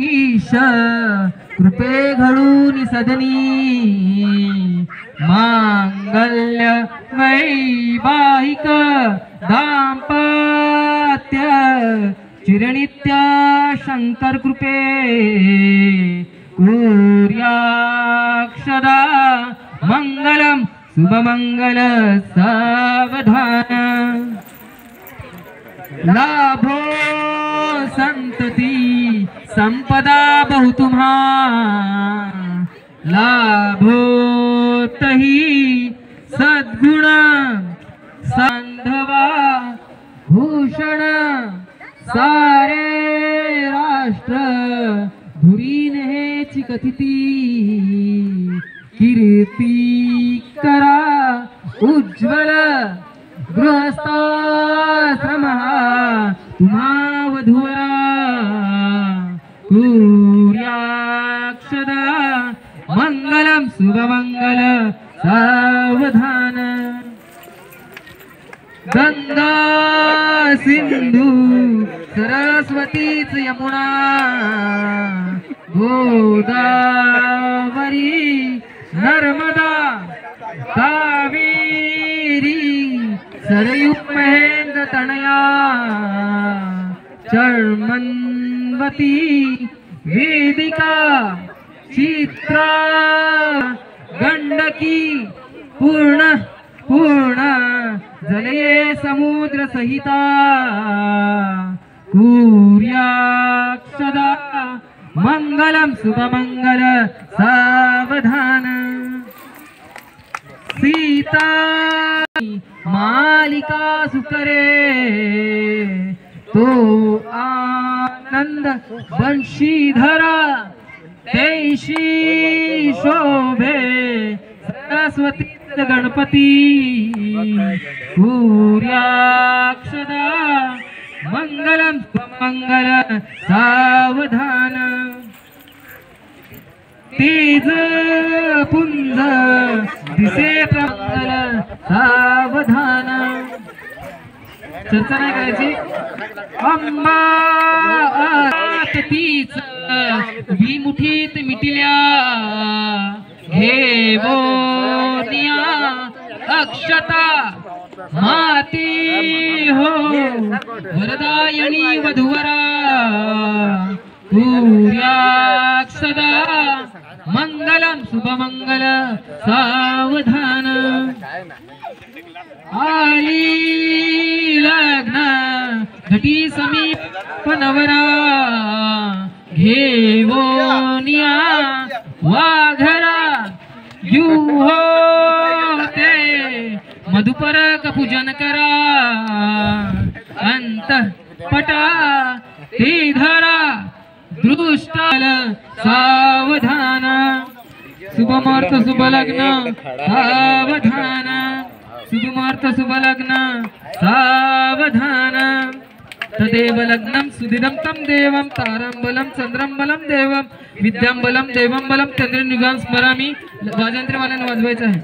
ईश कृपे घडून सदनी मांगल्य वैवाहिक दाम्पत्य चिरनित्य शंकर कृपे कुर्याक्षदा मंगलम शुभमंगल सावधान लाभो संतति संपदा बहु तुम्हा लाभो तही सद्गुण सांधवा भूषण सारे राष्ट्र धुरीन हेची कथिती कीर्ती करा उज्ज्वल गृहस्थाश्रम तुम्हा वधूवरा कुर्याक्षदा मंगलम शुभमंगल सावधान गंगा सिंधू सरस्वतीच यमुना गोदावरी नर्मदा कावेरी सरयू महेंद्र तनया चर्मन्वती वेदिका चित्रा गंडकी पूर्ण जलये समुद्र सहिता कुर्याक्षदा मंगलम शुभमंगल सावधान सीता मालिका सुकरे तो आनंद बंशीधरा तैशी शोभे सरस्वती गणपती कुर्याक्षदा मंगलम मंगल सावधान तेज पुंज दिसे प्रमंगल सावधान चर्चा नाही करायची अंबा तीच विमुठीत मिटिल्या घेवोनिया अक्षता माती हो वरदायणी वधूवरा कुर्याक्षदा मंगलम शुभमंगल सावधान आली लग्न घटी समीप नवरा घेवोनिया वाघरा युहोते मधुपरक पूजन करा अंतःपटा ते धरा दृष्टाल सावधान शुभमुहूर्त शुभलग्न सावधान शुभमुहूर्त शुभलग्न सावधान तदेव लग्नं सुदिनं तं देवं तारं बलं चंद्रं बलं देवं विद्यां बलं देवं बलं चंद्रनिगां स्मरामि वाजंत्रीवाल्यानं वाजवायचं आहे।